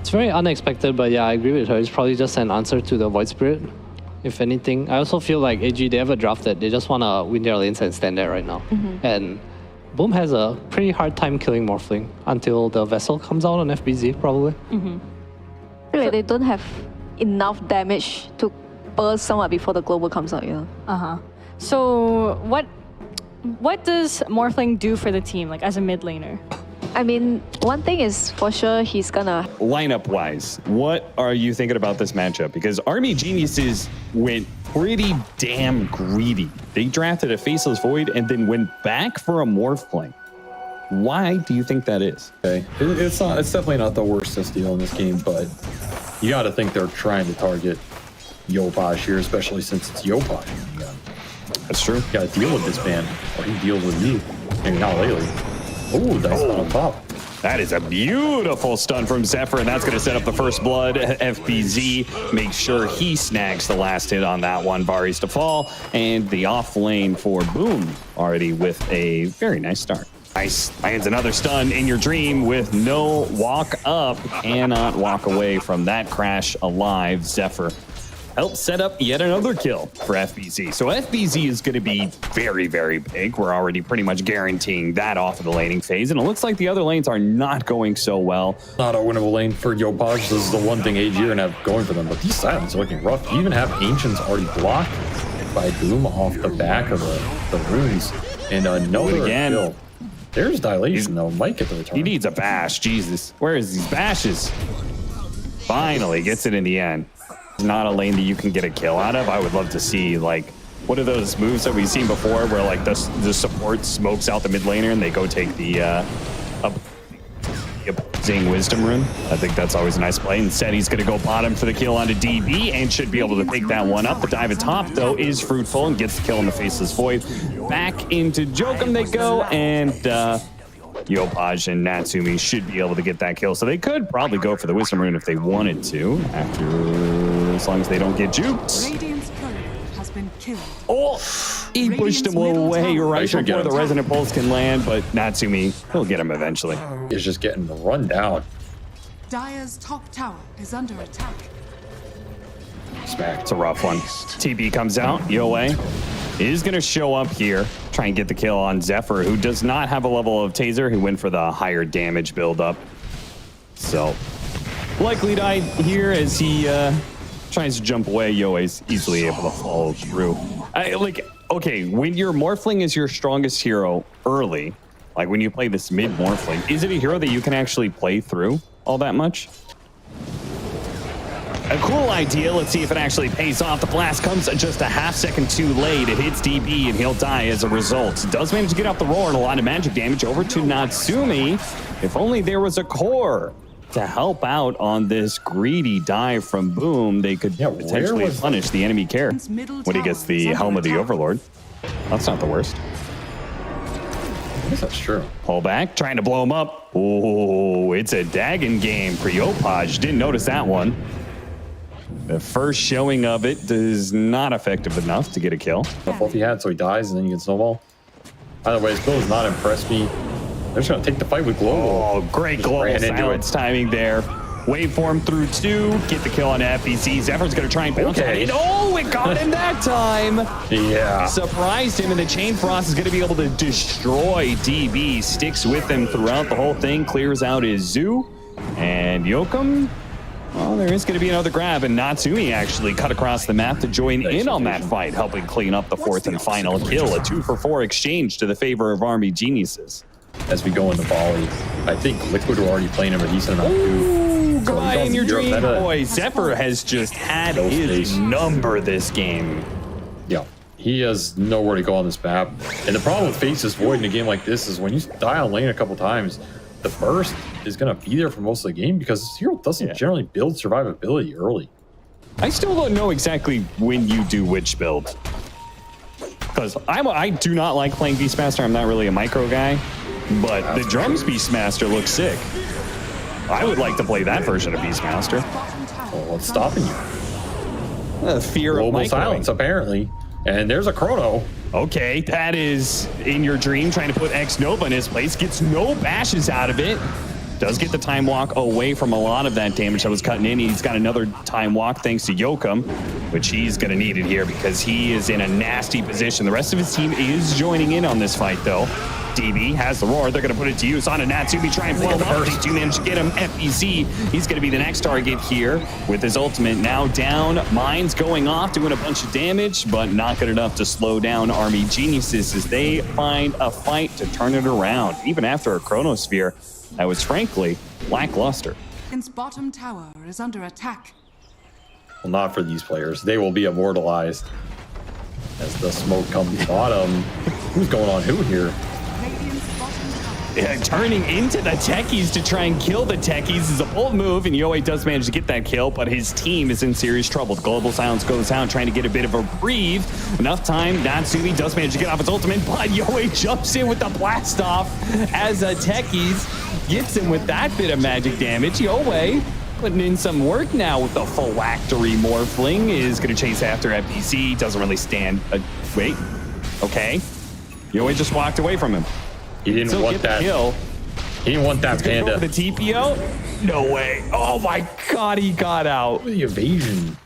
It's very unexpected, but yeah, I agree with her. It's probably just an answer to the Void Spirit, if anything. I also feel like AG, they have a draft that they just want to win their lanes and stand there right now. And Boom has a pretty hard time killing Morphling until the Vessel comes out on FBZ, probably. I feel like they don't have enough damage to burst somewhat before the global comes out, you know? So what does Morphling do for the team, like as a mid laner? I mean, one thing is for sure he's gonna... Lineup-wise, what are you thinking about this matchup? Because Army Geniuses went pretty damn greedy. They drafted a Faceless Void and then went back for a Morphling. Why do you think that is? Okay, it's definitely not the worstest deal in this game, but you got to think they're trying to target Yopaj here, especially since it's Yopaj. That's true. You got to deal with this man, or he deals with you. Maybe not lately. Oh, that's not on top. That is a beautiful stun from Zephyr, and that's going to set up the first blood. FBZ makes sure he snags the last hit on that one. Vari's to fall, and the off lane for Boom already with a very nice start. Nice. Lands another stun in your dream with no walk up. Cannot walk away from that crash alive. Zephyr helps set up yet another kill for FBZ. So FBZ is going to be very, very big. We're already pretty much guaranteeing that off of the laning phase. And it looks like the other lanes are not going so well. Not a winnable lane for Yopaj. This is the one thing AG are going to have going for them. But these silence are looking rough. You even have Ancients already blocked by Boom off the back of the runes. And another kill. There's Dilation, though. Might get the return. He needs a bash. Jesus. Where is these bashes? Finally gets it in the end. Not a lane that you can get a kill out of. I would love to see, like, what are those moves that we've seen before where, like, the support smokes out the mid laner and they go take the opposing Wisdom Rune. I think that's always a nice play. Instead, he's going to go bottom for the kill onto DB and should be able to pick that one up. The dive at top, though, is fruitful and gets the kill in the Faceless Void. Back into Jokum they go, and Yopaj and Natsumi should be able to get that kill. So they could probably go for the Wisdom Rune if they wanted to, as long as they don't get juked. Radiant's courier has been killed. Oh, he pushed him away right before the Resonant Pulse can land, but Natsumi, he'll get him eventually. He's just getting run down. Dire's top tower is under attack. Smack. It's a rough one. TB comes out. Yoe is going to show up here, try and get the kill on Zephyr, who does not have a level of Taser. He went for the higher damage build-up. So, likely die here as he tries to jump away. Yoe's easily able to follow through. Okay, when your Morphling is your strongest hero early, like when you play this mid Morphling, is it a hero that you can actually play through all that much? A cool idea. Let's see if it actually pays off. The blast comes just a half second too late. It hits DB and he'll die as a result. Does manage to get off the roar and a lot of magic damage over to Natsumi. If only there was a core to help out on this greedy dive from Boom, they could potentially punish the enemy care when he gets the Helm of the Overlord. That's not the worst. I guess that's true. Pull back, trying to blow him up. Oh, it's a Dagon game for Yopaj. Didn't notice that one. The first showing of it is not effective enough to get a kill. The fault he had, so he dies, and then you get snowball. Either way, his build has not impressed me. They're just going to take the fight with Global. Oh, great global silence timing there. Waveform through 2, get the kill on FBC. Zephyr's going to try and bounce on it. Oh, it got him that time. Yeah. Surprised him, and the Chain Frost is going to be able to destroy DB. Sticks with him throughout the whole thing, clears out his Zoo. And Jokum, well, there is going to be another grab, and Natsumi actually cut across the map to join in on that fight, helping clean up the fourth and final kill. A 2-for-4 exchange to the favor of Army Geniuses. As we go into volley, I think Liquid were already playing him a decent amount too. Goodbye in your dream, boy. Zephyr has just had his number this game. Yeah, he has nowhere to go on this map. And the problem with Faceless Void in a game like this is when you die on lane a couple times, the burst is going to be there for most of the game because this hero doesn't generally build survivability early. I still don't know exactly when you do which build. Because I do not like playing Beastmaster. I'm not really a micro guy. But the Drums Beastmaster looks sick. I would like to play that version of Beastmaster. Well, what's stopping you? The fear of micro silence, apparently. And there's a Chrono. Okay, that is in your dream, trying to put X Nova in his place. Gets no bashes out of it. Does get the time walk away from a lot of that damage that was cutting in. He's got another time walk thanks to Yokum, which he's going to need it here because he is in a nasty position. The rest of his team is joining in on this fight, though. DB has the roar. They're going to put it to use on a Natsumi. Try and blow him up. They do manage to get him. FBZ, he's going to be the next target here with his ultimate now down. Mines going off, doing a bunch of damage, but not good enough to slow down Army Geniuses as they find a fight to turn it around. Even after a Chronosphere that was frankly lackluster. Its bottom tower is under attack. Well, not for these players. They will be immortalized as the smoke comes bottom. Who's going on who here? Radiant's bottom tower. Yeah, turning into the techies to try and kill the techies is a bold move, and Yoei does manage to get that kill, but his team is in serious trouble. The Global Silence goes out, trying to get a bit of a breathe. Enough time, Natsumi does manage to get off his ultimate, but Yoei jumps in with the blast off as a techies gets him with that bit of magic damage. Yoei putting in some work now with the phylactery Morphling is going to chase after FPC. Doesn't really stand. Wait. Okay. Yoei just walked away from him. He didn't want that kill. He didn't want that panda. The TPO? No way. Oh my God, he got out. The evasion.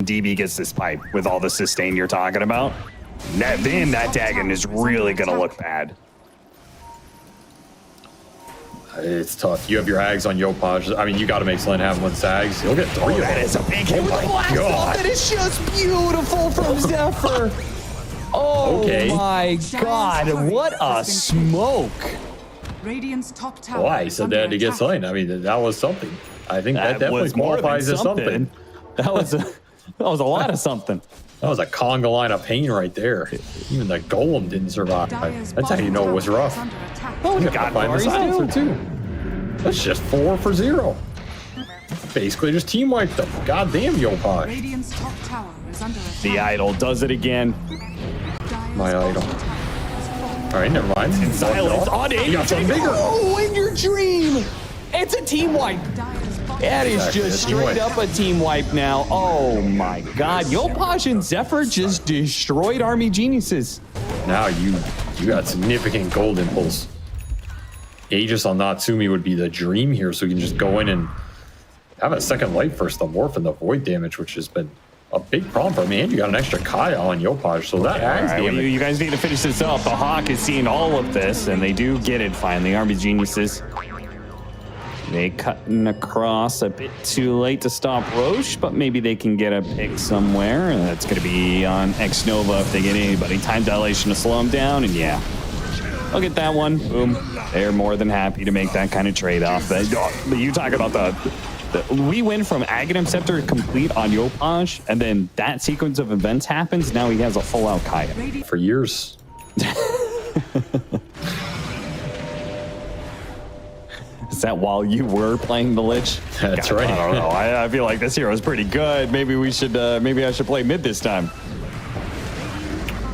DB gets this pipe with all the sustain you're talking about. Then that Dagon is really going to look bad. It's tough. You have your Ags on Yopaj. I mean, you got to make Slen have one Sags. He'll get 3 of them. That is a big hit with the blast off. That is just beautiful from Zephyr. Oh my God, what a smoke. Radiant's top tower. Why? He said they had to get Slen. I mean, that was something. I think that definitely qualifies as something. That was a lot of something. That was a conga line of pain right there. Even the golem didn't survive. That's how you know it was rough. Oh, You got to find the silencer too. That's just 4 for 0. Basically just team wiped them. Goddamn Yopaj. Radiant's top tower is under attack. The idol does it again. My idol. All right, never mind. And silence on You got something bigger. Oh, in your dream. It's a team wipe. That is just straight up a team wipe now. Oh my God. Yopaj and Zephyr just destroyed Army Geniuses. Now you got significant gold impulse. Aegis on Natsumi would be the dream here, so you can just go in and have a second life versus the Morph and the Void damage, which has been a big problem for me. And you got an extra Kaya on Yopaj, so that adds All right, damage. you guys need to finish this up. The Hawk is seeing all of this, and they do get it finally. Army Geniuses. They cutting across a bit too late to stop Roche, but maybe they can get a pick somewhere. And that's going to be on X-Nova if they get anybody. Time dilation to slow them down, and yeah. I'll get that one. Boom. They're more than happy to make that kind of trade-off. You talk about we went from Aghanim Scepter complete on Yopaj, and then that sequence of events happens. Now he has a full-out Kaya. For years. Is that while you were playing the Lich? That's God, right. I don't know. I feel like this hero is pretty good. Maybe we should. Maybe I should play mid this time.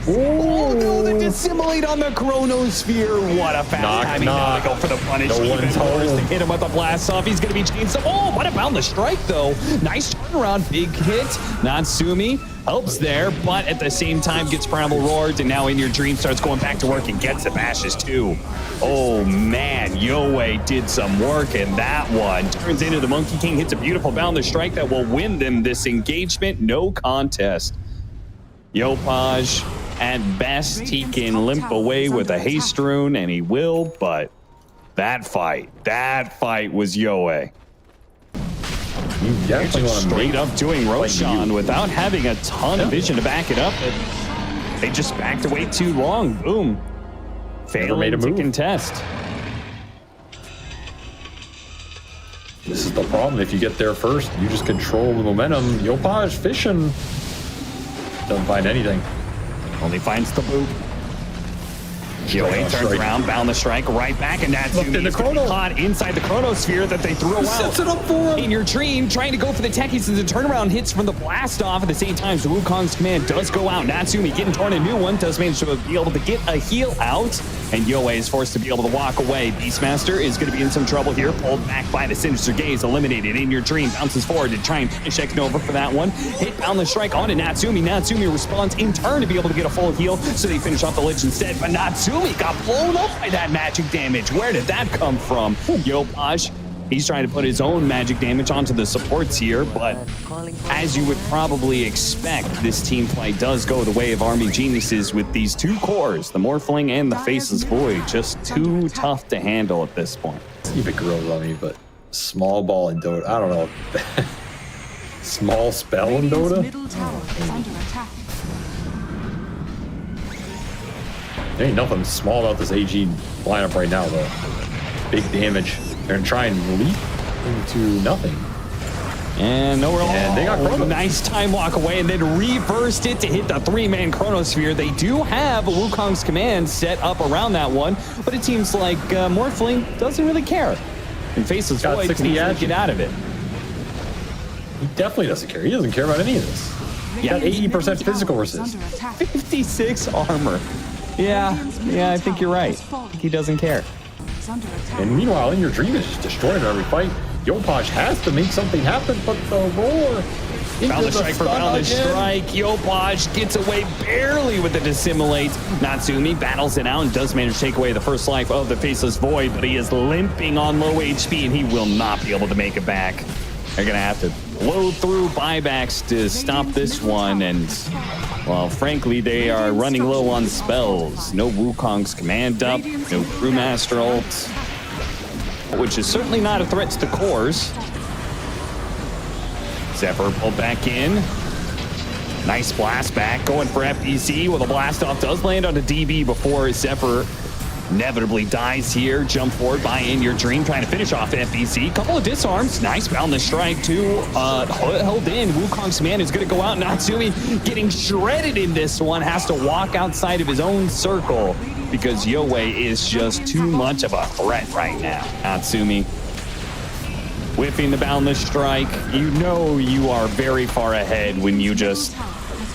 Oh no! The dissimulate on the Chronosphere. What a fast timing! Now to go for the punish. No one's home. They hit him with the blast off. He's going to be chained. Oh, what about the strike though? Nice turnaround, big hit. Natsumi helps there, but at the same time gets Primal Roared, and now In Your Dream starts going back to work and gets the bashes too. Oh man, Yoei did some work in that one. Turns into the Monkey King, hits a beautiful Boundless Strike that will win them this engagement. No contest. Yopaj, at best, he can limp away with a haste rune, and he will, but that fight was Yoei. You definitely want to Straight up doing Roshan without having a ton of vision to back it up. They just backed away too long. Boom. Failing to contest. This is the problem. If you get there first, you just control the momentum. Yopaj fishing. Doesn't find anything. Only finds the boot. Yoei turns around, Boundless Strike right back, and Natsumi's caught inside the Chronosphere that they threw out. Sets it up for him. In Your Dream, trying to go for the techies, and the turnaround hits from the blast off. At the same time, Wukong's command does go out. Natsumi getting torn a new one, does manage to be able to get a heal out. and Yoei is forced to be able to walk away. Beastmaster is going to be in some trouble here, pulled back by the Sinister Gaze, eliminated in your dream, bounces forward to try and finish Nova for that one. Hit Boundless Strike onto Natsumi. Natsumi responds in turn to be able to get a full heal, so they finish off the Lich instead, but Natsumi got blown up by that magic damage. Where did that come from? Yopaj, he's trying to put his own magic damage onto the supports here, but as you would probably expect, this team fight does go the way of Army Geniuses with these two cores, the Morphling and the Faceless Void, just too tough to handle at this point. Keep it grills on me, but small ball in Dota, I don't know. Small spell in Radiant's Dota? middle tower is under attack. There ain't nothing small about this AG lineup right now, though. Big damage. They're gonna try and leap into nothing. And nowhere And they got Chronos. nice time walk away and then reversed it to hit the 3-man Chronosphere. They do have Wukong's command set up around that one, but it seems like Morphling doesn't really care. And Faceless Got Void 60 can easily action. get out of it. He definitely doesn't care. He doesn't care about any of this. He got Radiant's 80% middle physical tower is resist. under attack. 56 armor. Yeah, I think you're right. He doesn't care. Is under attack. And meanwhile, in your dream is just destroyed every fight. Yopaj has to make something happen, but the roar. Boundless Strike for Boundless Strike. Yopaj gets away barely with the Dissimulate. Natsumi battles it out and does manage to take away the first life of the Faceless Void, but he is limping on low HP and he will not be able to make it back. They're going to have to blow through buybacks to stop this one, and, well, frankly, they are running low on spells. No Wukong's command up, no Brewmaster ult, which is certainly not a threat to the cores. Zephyr pulled back in. Nice blast back, going for FPC with a blast off. Does land on a DB before Zephyr inevitably dies here. Jump forward by In Your Dream, trying to finish off FBC. Couple of disarms. Nice Boundless Strike too. Held in. Wukong's command is going to go out. Natsumi getting shredded in this one. Has to walk outside of his own circle because Yoei is just too much of a threat right now. Natsumi whipping the Boundless Strike. You know you are very far ahead when you just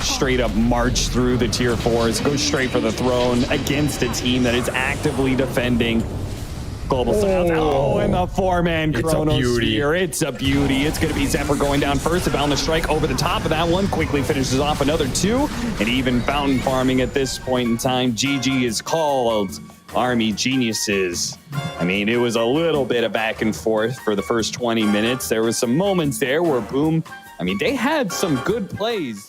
straight up march through the tier 4s, go straight for the throne against a team that is actively defending Global South. Oh, and the 4-man Chronosphere. It's a beauty. It's going to be Zephyr going down first. A Boundless Strike over the top of that one. Quickly finishes off another 2. And even fountain farming at this point in time. GG is called. Army Geniuses. I mean, it was a little bit of back and forth for the first 20 minutes. There was some moments there where Boom, I mean, they had some good plays.